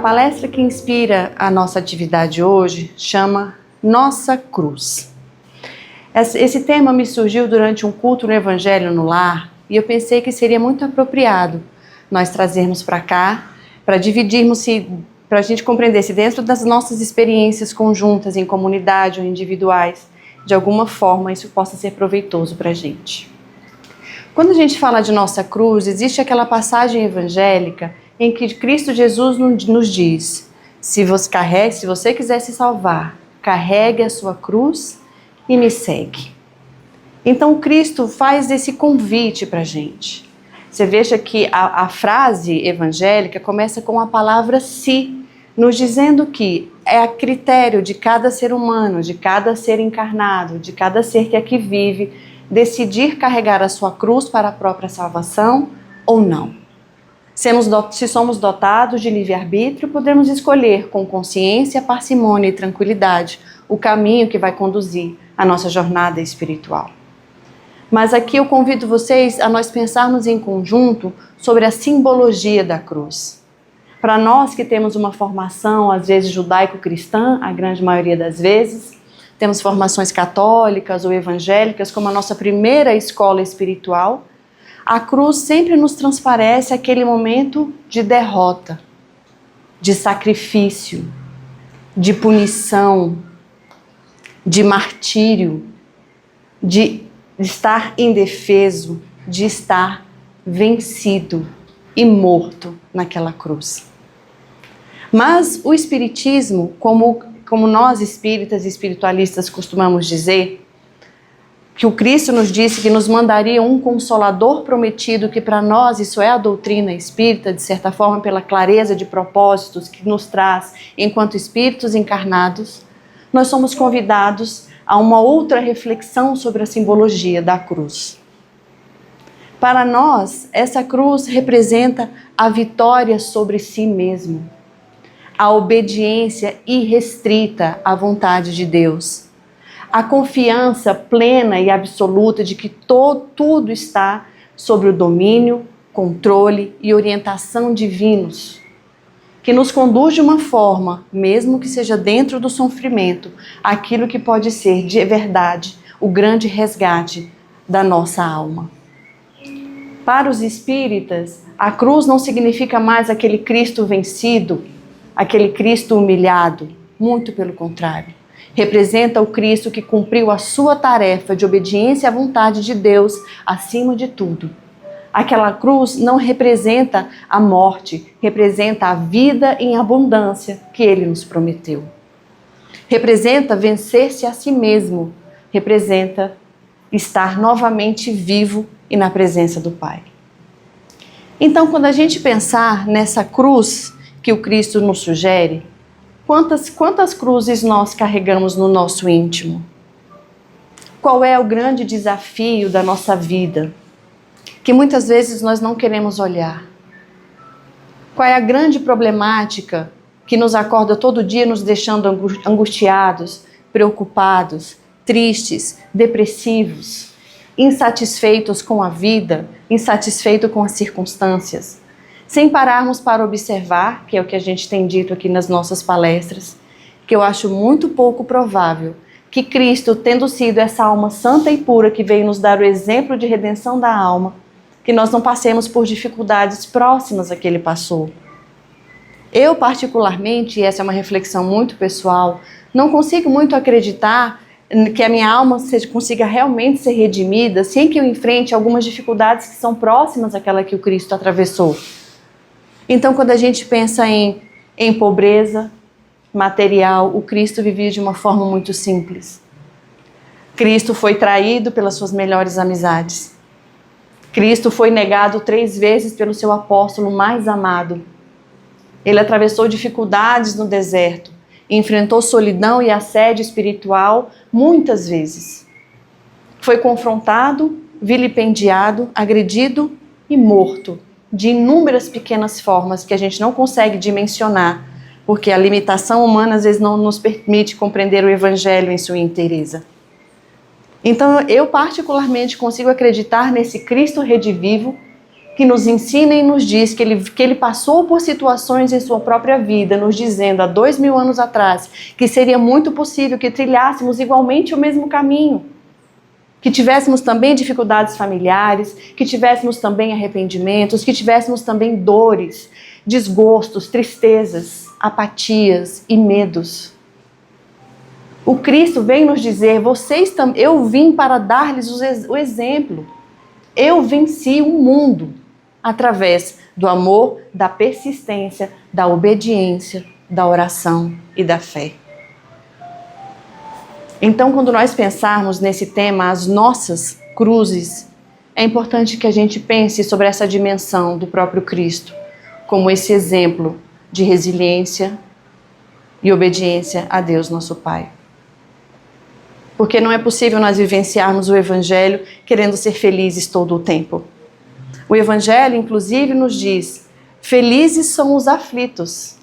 palestra que inspira a nossa atividade hoje chama Nossa Cruz. Esse tema me surgiu durante um culto no Evangelho no Lar e eu pensei que seria muito apropriado nós trazermos para cá, para dividirmos, para a gente compreender se dentro das nossas experiências conjuntas, em comunidade ou individuais, de alguma forma isso possa ser proveitoso para a gente. Quando a gente fala de Nossa Cruz, existe aquela passagem evangélica em que Cristo Jesus nos diz: se você quiser se salvar, carregue a sua cruz e me segue. Então Cristo faz esse convite para a gente. Você veja que a frase evangélica começa com a palavra se, nos dizendo que é a critério de cada ser humano, de cada ser encarnado, de cada ser que aqui vive, decidir carregar a sua cruz para a própria salvação ou não. Se somos dotados de livre-arbítrio, podemos escolher com consciência, parcimônia e tranquilidade o caminho que vai conduzir a nossa jornada espiritual. Mas aqui eu convido vocês a nós pensarmos em conjunto sobre a simbologia da cruz. Para nós que temos uma formação, às vezes judaico-cristã, a grande maioria das vezes, temos formações católicas ou evangélicas como a nossa primeira escola espiritual, a cruz sempre nos transparece aquele momento de derrota, de sacrifício, de punição, de martírio, de estar indefeso, de estar vencido e morto naquela cruz. Mas o Espiritismo, como nós espíritas e espiritualistas costumamos dizer, que o Cristo nos disse que nos mandaria um Consolador prometido, que para nós isso é a doutrina espírita, de certa forma pela clareza de propósitos que nos traz enquanto espíritos encarnados, nós somos convidados a uma outra reflexão sobre a simbologia da cruz. Para nós, essa cruz representa a vitória sobre si mesmo, a obediência irrestrita à vontade de Deus, a confiança plena e absoluta de que tudo está sob o domínio, controle e orientação divinos, que nos conduz de uma forma, mesmo que seja dentro do sofrimento, aquilo que pode ser de verdade o grande resgate da nossa alma. Para os espíritas, a cruz não significa mais aquele Cristo vencido, aquele Cristo humilhado, muito pelo contrário. Representa o Cristo que cumpriu a sua tarefa de obediência à vontade de Deus acima de tudo. Aquela cruz não representa a morte, representa a vida em abundância que Ele nos prometeu. Representa vencer-se a si mesmo, representa estar novamente vivo e na presença do Pai. Então, quando a gente pensar nessa cruz que o Cristo nos sugere, quantas cruzes nós carregamos no nosso íntimo? Qual é o grande desafio da nossa vida, que muitas vezes nós não queremos olhar? Qual é a grande problemática que nos acorda todo dia nos deixando angustiados, preocupados, tristes, depressivos, insatisfeitos com a vida, insatisfeitos com as circunstâncias? Sem pararmos para observar, que é o que a gente tem dito aqui nas nossas palestras, que eu acho muito pouco provável que Cristo, tendo sido essa alma santa e pura que veio nos dar o exemplo de redenção da alma, que nós não passemos por dificuldades próximas a que Ele passou. Eu, particularmente, e essa é uma reflexão muito pessoal, não consigo muito acreditar que a minha alma consiga realmente ser redimida sem que eu enfrente algumas dificuldades que são próximas àquela que o Cristo atravessou. Então, quando a gente pensa em pobreza material, o Cristo vivia de uma forma muito simples. Cristo foi traído pelas suas melhores amizades. Cristo foi negado 3 vezes pelo seu apóstolo mais amado. Ele atravessou dificuldades no deserto, enfrentou solidão e assédio espiritual muitas vezes. Foi confrontado, vilipendiado, agredido e morto, de inúmeras pequenas formas que a gente não consegue dimensionar, porque a limitação humana às vezes não nos permite compreender o Evangelho em sua inteireza. Então eu particularmente consigo acreditar nesse Cristo redivivo que nos ensina e nos diz que ele passou por situações em sua própria vida, nos dizendo há 2000 anos atrás que seria muito possível que trilhássemos igualmente o mesmo caminho, que tivéssemos também dificuldades familiares, que tivéssemos também arrependimentos, que tivéssemos também dores, desgostos, tristezas, apatias e medos. O Cristo vem nos dizer, eu vim para dar-lhes o exemplo. Eu venci o mundo através do amor, da persistência, da obediência, da oração e da fé. Então, quando nós pensarmos nesse tema, as nossas cruzes, é importante que a gente pense sobre essa dimensão do próprio Cristo, como esse exemplo de resiliência e obediência a Deus, nosso Pai. Porque não é possível nós vivenciarmos o Evangelho querendo ser felizes todo o tempo. O Evangelho, inclusive, nos diz, felizes são os aflitos,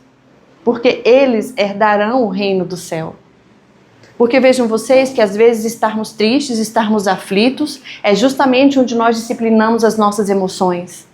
porque eles herdarão o reino do céu. Porque vejam vocês que às vezes estarmos tristes, estarmos aflitos, é justamente onde nós disciplinamos as nossas emoções.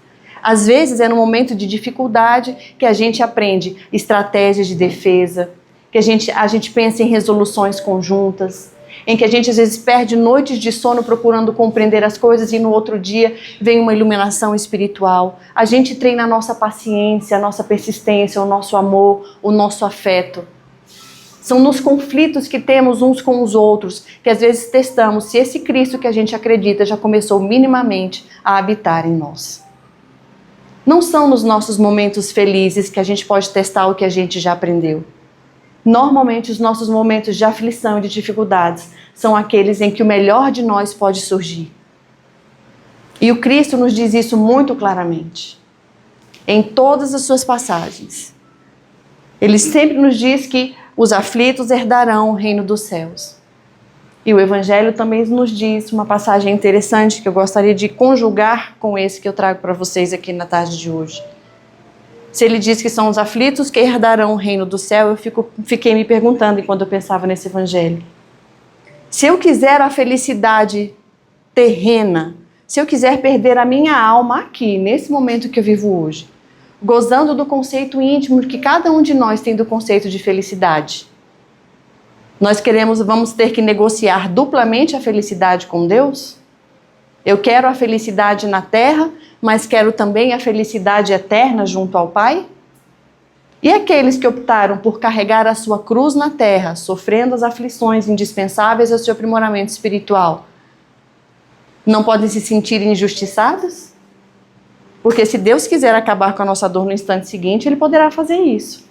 Às vezes é no momento de dificuldade que a gente aprende estratégias de defesa, que a gente pensa em resoluções conjuntas, em que a gente às vezes perde noites de sono procurando compreender as coisas e no outro dia vem uma iluminação espiritual. A gente treina a nossa paciência, a nossa persistência, o nosso amor, o nosso afeto. São nos conflitos que temos uns com os outros que às vezes testamos se esse Cristo que a gente acredita já começou minimamente a habitar em nós. Não são nos nossos momentos felizes que a gente pode testar o que a gente já aprendeu. Normalmente, os nossos momentos de aflição e de dificuldades são aqueles em que o melhor de nós pode surgir. E o Cristo nos diz isso muito claramente, em todas as suas passagens. Ele sempre nos diz que os aflitos herdarão o reino dos céus. E o Evangelho também nos diz uma passagem interessante que eu gostaria de conjugar com esse que eu trago para vocês aqui na tarde de hoje. Se ele diz que são os aflitos que herdarão o reino do céu, eu fiquei me perguntando enquanto eu pensava nesse Evangelho. Se eu quiser a felicidade terrena, se eu quiser perder a minha alma aqui, nesse momento que eu vivo hoje, gozando do conceito íntimo que cada um de nós tem do conceito de felicidade, vamos ter que negociar duplamente a felicidade com Deus? Eu quero a felicidade na terra, mas quero também a felicidade eterna junto ao Pai? E aqueles que optaram por carregar a sua cruz na terra, sofrendo as aflições indispensáveis ao seu aprimoramento espiritual, não podem se sentir injustiçados? Porque se Deus quiser acabar com a nossa dor no instante seguinte, Ele poderá fazer isso.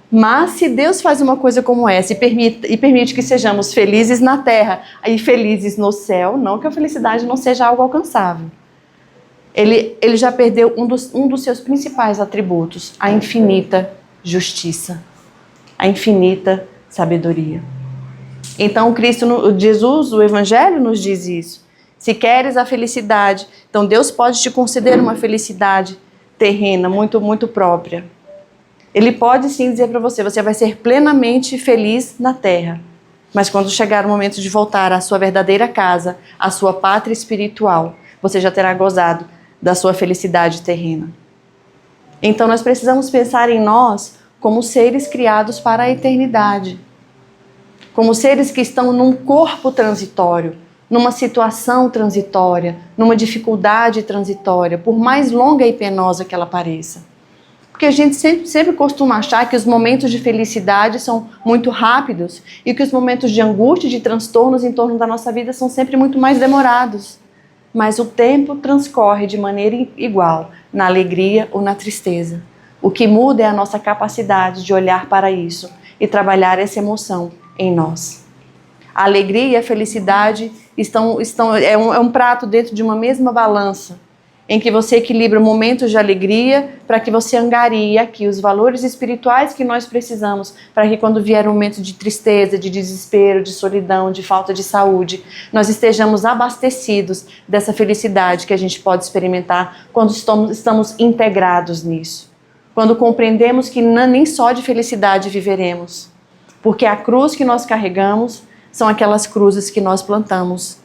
Mas se Deus faz uma coisa como essa e permite que sejamos felizes na terra e felizes no céu, não que a felicidade não seja algo alcançável. Ele já perdeu um dos seus principais atributos, a infinita justiça, a infinita sabedoria. Então Jesus, o Evangelho nos diz isso. Se queres a felicidade, então Deus pode te conceder uma felicidade terrena, muito, muito própria. Ele pode sim dizer para você, você vai ser plenamente feliz na terra. Mas quando chegar o momento de voltar à sua verdadeira casa, à sua pátria espiritual, você já terá gozado da sua felicidade terrena. Então nós precisamos pensar em nós como seres criados para a eternidade. Como seres que estão num corpo transitório, numa situação transitória, numa dificuldade transitória, por mais longa e penosa que ela pareça. Porque a gente sempre costuma achar que os momentos de felicidade são muito rápidos e que os momentos de angústia e de transtornos em torno da nossa vida são sempre muito mais demorados. Mas o tempo transcorre de maneira igual, na alegria ou na tristeza. O que muda é a nossa capacidade de olhar para isso e trabalhar essa emoção em nós. A alegria e a felicidade é um prato dentro de uma mesma balança, em que você equilibra momentos de alegria para que você angarie aqui os valores espirituais que nós precisamos para que quando vier um momento de tristeza, de desespero, de solidão, de falta de saúde, nós estejamos abastecidos dessa felicidade que a gente pode experimentar quando estamos integrados nisso. Quando compreendemos que nem só de felicidade viveremos, porque a cruz que nós carregamos são aquelas cruzes que nós plantamos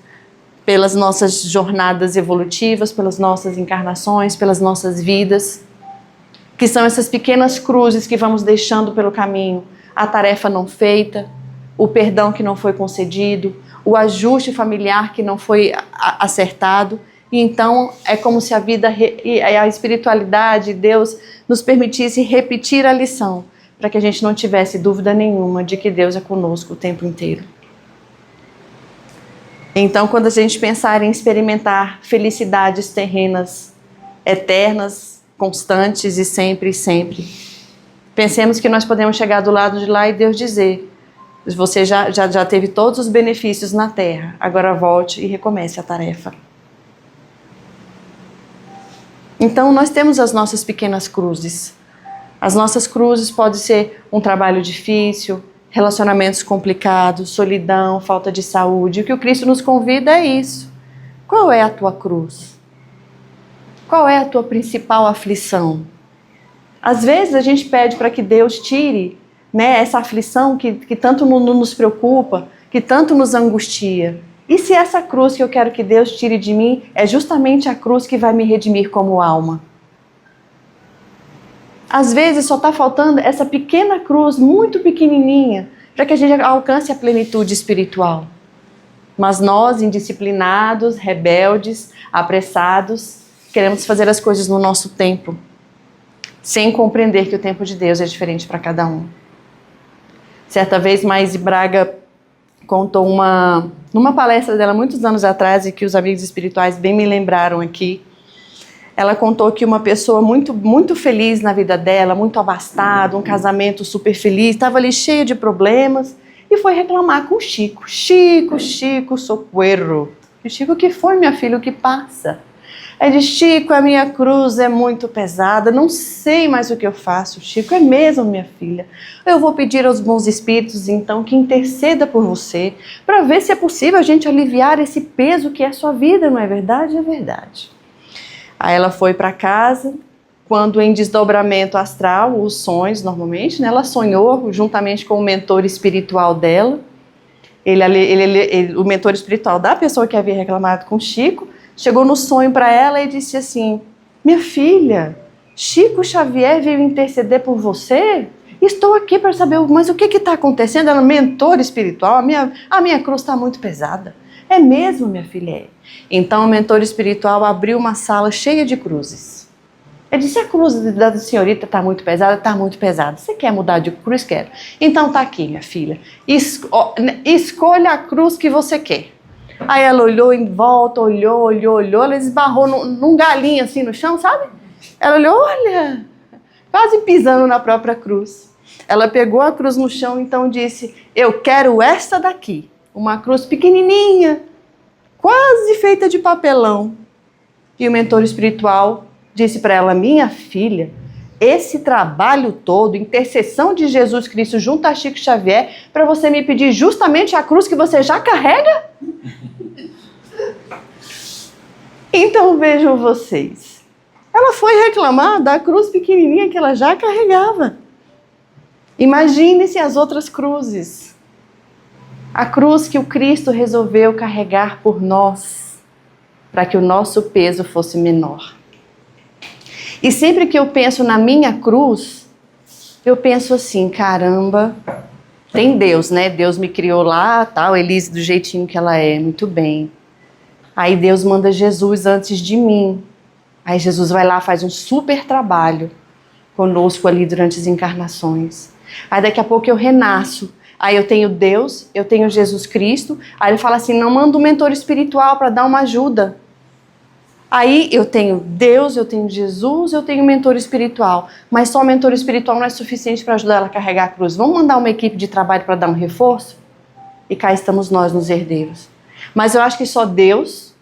pelas nossas jornadas evolutivas, pelas nossas encarnações, pelas nossas vidas, que são essas pequenas cruzes que vamos deixando pelo caminho, a tarefa não feita, o perdão que não foi concedido, o ajuste familiar que não foi acertado. E então é como se a vida, a espiritualidade, Deus nos permitisse repetir a lição, para que a gente não tivesse dúvida nenhuma de que Deus é conosco o tempo inteiro. Então, quando a gente pensar em experimentar felicidades terrenas eternas, constantes e sempre, pensemos que nós podemos chegar do lado de lá e Deus dizer: você já teve todos os benefícios na terra, agora volte e recomece a tarefa. Então nós temos as nossas pequenas cruzes. As nossas cruzes podem ser um trabalho difícil, relacionamentos complicados, solidão, falta de saúde. O que o Cristo nos convida é isso. Qual é a tua cruz? Qual é a tua principal aflição? Às vezes a gente pede para que Deus tire, né, essa aflição que tanto nos preocupa, que tanto nos angustia. E se essa cruz que eu quero que Deus tire de mim é justamente a cruz que vai me redimir como alma? Às vezes só está faltando essa pequena cruz, muito pequenininha, para que a gente alcance a plenitude espiritual. Mas nós, indisciplinados, rebeldes, apressados, queremos fazer as coisas no nosso tempo, sem compreender que o tempo de Deus é diferente para cada um. Certa vez, Maíse Braga contou numa palestra dela muitos anos atrás, e que os amigos espirituais bem me lembraram aqui. Ela contou que uma pessoa muito, muito feliz na vida dela, muito abastada, um casamento super feliz, estava ali cheio de problemas e foi reclamar com o Chico. Chico, socorro. E o Chico: o que foi, minha filha, o que passa? Ele disse: Chico, a minha cruz é muito pesada, não sei mais o que eu faço. Chico: é mesmo, minha filha? Eu vou pedir aos bons espíritos, então, que interceda por você, para ver se é possível a gente aliviar esse peso que é a sua vida, não é verdade? É verdade. Aí ela foi para casa, quando em desdobramento astral, os sonhos normalmente, né, ela sonhou juntamente com o mentor espiritual dela, o mentor espiritual da pessoa que havia reclamado com Chico, chegou no sonho para ela e disse assim: minha filha, Chico Xavier veio interceder por você? Estou aqui para saber, mas o que está acontecendo? Ela: mentor espiritual, a minha cruz está muito pesada. É mesmo, minha filha? É. Então o mentor espiritual abriu uma sala cheia de cruzes. Ele disse: a cruz da senhorita está muito pesada? Está muito pesada. Você quer mudar de cruz? Quero. Então tá aqui, minha filha. Escolha a cruz que você quer. Aí ela olhou em volta, olhou, ela esbarrou num galinho assim no chão, sabe? Ela olhou, olha, quase pisando na própria cruz. Ela pegou a cruz no chão, então disse: eu quero esta daqui. Uma cruz pequenininha, quase feita de papelão. E o mentor espiritual disse para ela: minha filha, esse trabalho todo, intercessão de Jesus Cristo junto a Chico Xavier, para você me pedir justamente a cruz que você já carrega? Então vejam vocês, ela foi reclamar da cruz pequenininha que ela já carregava. Imagine-se as outras cruzes. A cruz que o Cristo resolveu carregar por nós, para que o nosso peso fosse menor. E sempre que eu penso na minha cruz, eu penso assim: caramba, tem Deus, né? Deus me criou lá, tal, Elise do jeitinho que ela é, muito bem. Aí Deus manda Jesus antes de mim. Aí Jesus vai lá, faz um super trabalho conosco ali durante as encarnações. Aí daqui a pouco eu renasço. Aí eu tenho Deus, eu tenho Jesus Cristo. Aí ele fala assim: não manda um mentor espiritual para dar uma ajuda. Aí eu tenho Deus, eu tenho Jesus, eu tenho um mentor espiritual. Mas só o mentor espiritual não é suficiente para ajudar ela a carregar a cruz. Vamos mandar uma equipe de trabalho para dar um reforço? E cá estamos nós nos herdeiros. Mas eu acho que só Deus,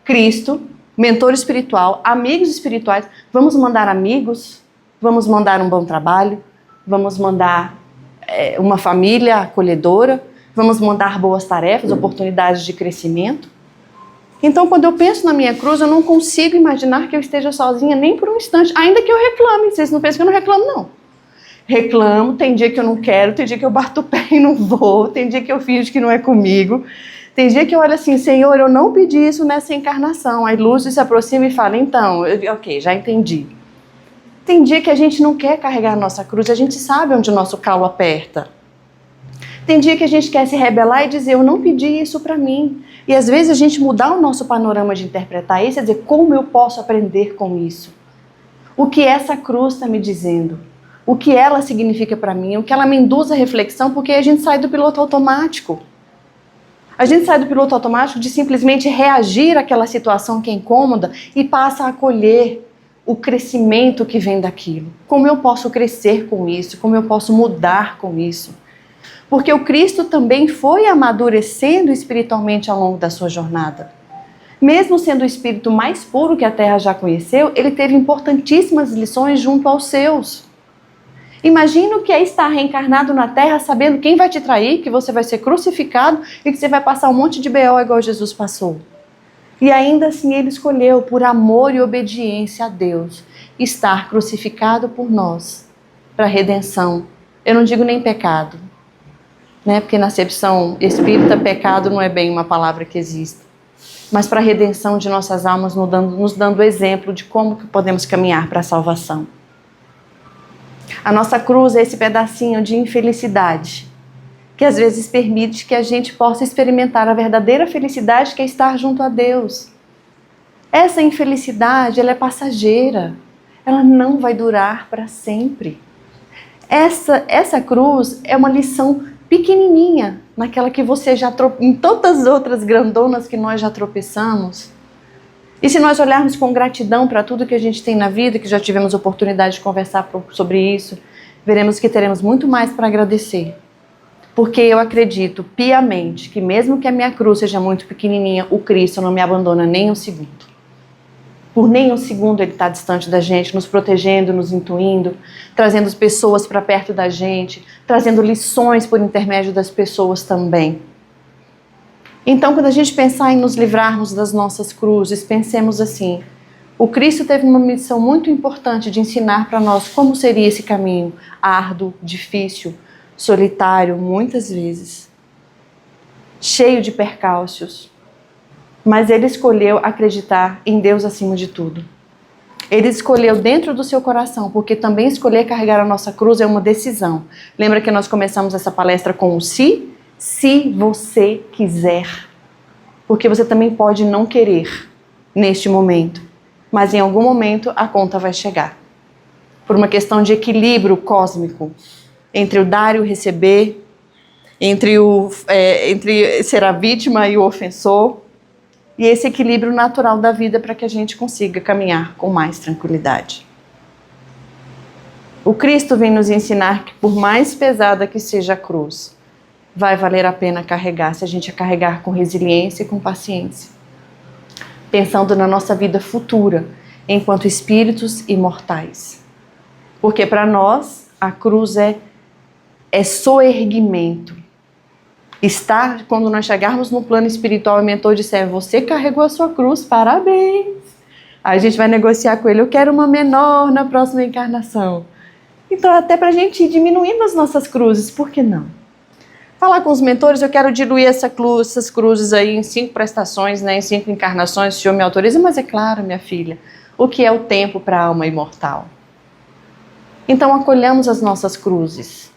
Cristo, mentor espiritual, amigos espirituais. Vamos mandar amigos, vamos mandar um bom trabalho, vamos mandar uma família acolhedora, vamos mandar boas tarefas, oportunidades de crescimento. Então, quando eu penso na minha cruz, eu não consigo imaginar que eu esteja sozinha nem por um instante, ainda que eu reclame. Vocês não pensam que eu não reclamo, não. Reclamo, tem dia que eu não quero, tem dia que eu bato o pé e não vou, tem dia que eu finjo que não é comigo, Tem dia que eu olho assim, Senhor, eu não pedi isso nessa encarnação. Aí Lúcio se aproxima e fala, então, ok, já entendi. Tem dia que a gente não quer carregar a nossa cruz, a gente sabe onde o nosso calo aperta. Tem dia que a gente quer se rebelar e dizer, eu não pedi isso para mim. E às vezes a gente mudar o nosso panorama de interpretar isso, é dizer, como eu posso aprender com isso? O que essa cruz está me dizendo? O que ela significa para mim? O que ela me induz à reflexão? Porque a gente sai do piloto automático. A gente sai do piloto automático de simplesmente reagir àquela situação que é incômoda e passa a acolher o crescimento que vem daquilo. Como eu posso crescer com isso? Como eu posso mudar com isso? Porque o Cristo também foi amadurecendo espiritualmente ao longo da sua jornada. Mesmo sendo o espírito mais puro que a Terra já conheceu, ele teve importantíssimas lições junto aos seus. Imagina o que é estar reencarnado na Terra sabendo quem vai te trair, que você vai ser crucificado e que você vai passar um monte de BO igual Jesus passou. E ainda assim ele escolheu, por amor e obediência a Deus, estar crucificado por nós, para redenção. Eu não digo nem pecado, né? Porque na acepção espírita, pecado não é bem uma palavra que existe. Mas para a redenção de nossas almas, nos dando exemplo de como que podemos caminhar para a salvação. A nossa cruz é esse pedacinho de infelicidade, que às vezes permite que a gente possa experimentar a verdadeira felicidade que é estar junto a Deus. Essa infelicidade, ela é passageira, ela não vai durar para sempre. Essa cruz é uma lição pequenininha, naquela que você já em todas as outras grandonas que nós já tropeçamos. E se nós olharmos com gratidão para tudo que a gente tem na vida, que já tivemos oportunidade de conversar sobre isso, veremos que teremos muito mais para agradecer. Porque eu acredito piamente que mesmo que a minha cruz seja muito pequenininha, o Cristo não me abandona nem um segundo. Por nem um segundo ele está distante da gente, nos protegendo, nos intuindo, trazendo as pessoas para perto da gente, trazendo lições por intermédio das pessoas também. Então, quando a gente pensar em nos livrarmos das nossas cruzes, pensemos assim, o Cristo teve uma missão muito importante de ensinar para nós como seria esse caminho, árduo, difícil, solitário, muitas vezes, cheio de percalços. Mas ele escolheu acreditar em Deus acima de tudo. Ele escolheu dentro do seu coração, porque também escolher carregar a nossa cruz é uma decisão. Lembra que nós começamos essa palestra com o se? Se você quiser. Porque você também pode não querer neste momento. Mas em algum momento a conta vai chegar. Por uma questão de equilíbrio cósmico. Entre o dar e o receber. Entre ser a vítima e o ofensor. E esse equilíbrio natural da vida para que a gente consiga caminhar com mais tranquilidade. O Cristo vem nos ensinar que por mais pesada que seja a cruz, vai valer a pena carregar, se a gente a carregar com resiliência e com paciência. Pensando na nossa vida futura, enquanto espíritos imortais. Porque para nós, a cruz é soerguimento. Quando nós chegarmos no plano espiritual e o mentor disser, você carregou a sua cruz, parabéns. Aí a gente vai negociar com ele, eu quero uma menor na próxima encarnação. Então até para a gente ir diminuindo as nossas cruzes, por que não? Falar com os mentores, eu quero diluir essas cruzes aí em 5 prestações, né, em 5 encarnações, se o Senhor me autoriza, mas é claro, minha filha, o que é o tempo para a alma imortal? Então acolhamos as nossas cruzes.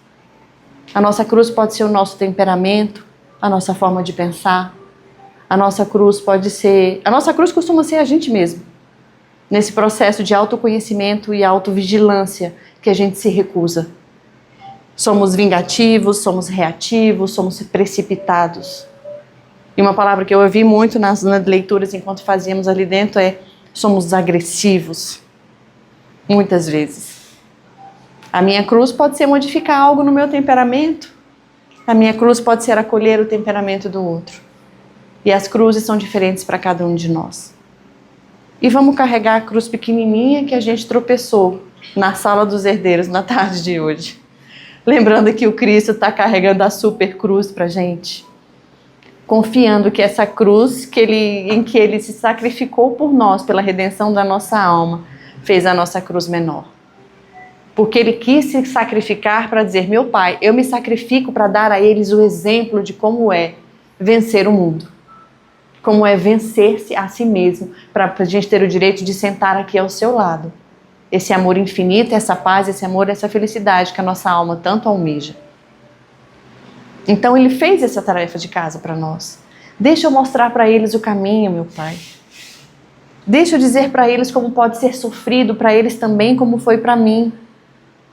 A nossa cruz pode ser o nosso temperamento, a nossa forma de pensar. A nossa cruz costuma ser a gente mesmo. Nesse processo de autoconhecimento e autovigilância que a gente se recusa. Somos vingativos, somos reativos, somos precipitados. E uma palavra que eu ouvi muito nas leituras enquanto fazíamos ali dentro é somos agressivos. Muitas vezes. A minha cruz pode ser modificar algo no meu temperamento. A minha cruz pode ser acolher o temperamento do outro. E as cruzes são diferentes para cada um de nós. E vamos carregar a cruz pequenininha que a gente tropeçou na sala dos herdeiros na tarde de hoje. Lembrando que o Cristo está carregando a super cruz para a gente. Confiando que essa cruz em que Ele se sacrificou por nós, pela redenção da nossa alma, fez a nossa cruz menor. Porque Ele quis se sacrificar para dizer, meu Pai, eu me sacrifico para dar a eles o exemplo de como é vencer o mundo. Como é vencer-se a si mesmo, para a gente ter o direito de sentar aqui ao seu lado. Esse amor infinito, essa paz, esse amor, essa felicidade que a nossa alma tanto almeja. Então ele fez essa tarefa de casa para nós. Deixa eu mostrar para eles o caminho, meu Pai. Deixa eu dizer para eles como pode ser sofrido para eles também, como foi para mim.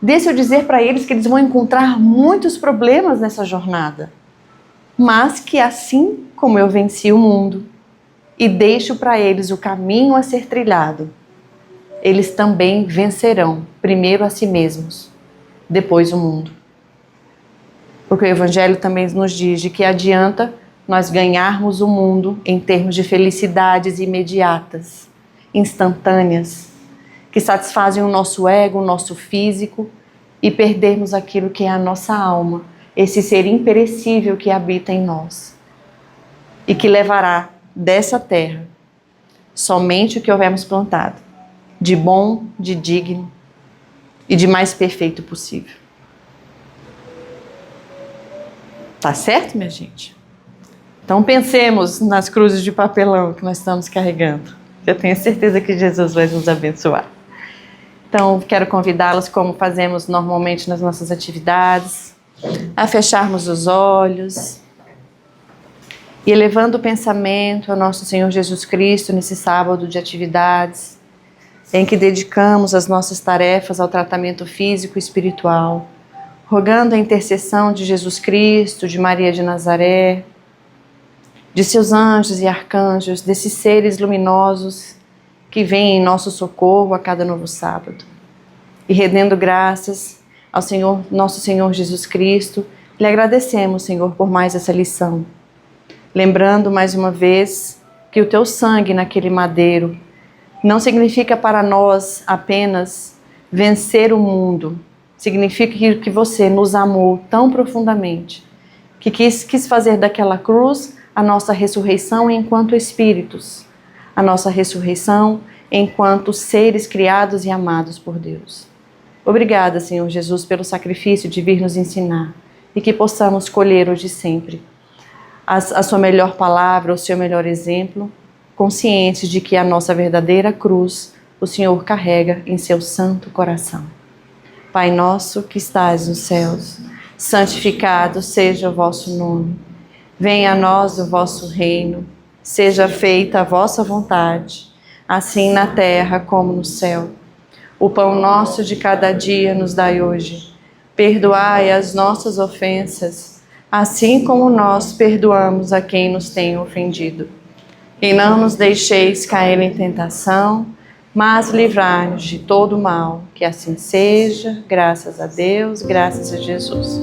Deixa eu dizer para eles que eles vão encontrar muitos problemas nessa jornada. Mas que assim como eu venci o mundo e deixo para eles o caminho a ser trilhado, eles também vencerão, primeiro a si mesmos, depois o mundo. Porque o Evangelho também nos diz de que adianta nós ganharmos o mundo em termos de felicidades imediatas, instantâneas, que satisfazem o nosso ego, o nosso físico, e perdermos aquilo que é a nossa alma, esse ser imperecível que habita em nós, e que levará dessa terra somente o que houvermos plantado, de bom, de digno e de mais perfeito possível. Tá certo, minha gente? Então pensemos nas cruzes de papelão que nós estamos carregando. Eu tenho certeza que Jesus vai nos abençoar. Então quero convidá-los, como fazemos normalmente nas nossas atividades, a fecharmos os olhos e elevando o pensamento ao nosso Senhor Jesus Cristo nesse sábado de atividades, em que dedicamos as nossas tarefas ao tratamento físico e espiritual, rogando a intercessão de Jesus Cristo, de Maria de Nazaré, de seus anjos e arcanjos, desses seres luminosos que vêm em nosso socorro a cada novo sábado. E rendendo graças ao Senhor, nosso Senhor Jesus Cristo, lhe agradecemos, Senhor, por mais essa lição. Lembrando mais uma vez que o teu sangue naquele madeiro não significa para nós apenas vencer o mundo, significa que você nos amou tão profundamente, que quis fazer daquela cruz a nossa ressurreição enquanto espíritos, a nossa ressurreição enquanto seres criados e amados por Deus. Obrigada, Senhor Jesus, pelo sacrifício de vir nos ensinar e que possamos colher hoje e sempre a sua melhor palavra, o seu melhor exemplo, conscientes de que a nossa verdadeira cruz o Senhor carrega em seu santo coração. Pai nosso que estais nos céus, santificado seja o vosso nome. Venha a nós o vosso reino, seja feita a vossa vontade, assim na terra como no céu. O pão nosso de cada dia nos dai hoje. Perdoai as nossas ofensas, assim como nós perdoamos a quem nos tem ofendido. E não nos deixeis cair em tentação, mas livrai-nos de todo mal. Que assim seja, graças a Deus, graças a Jesus.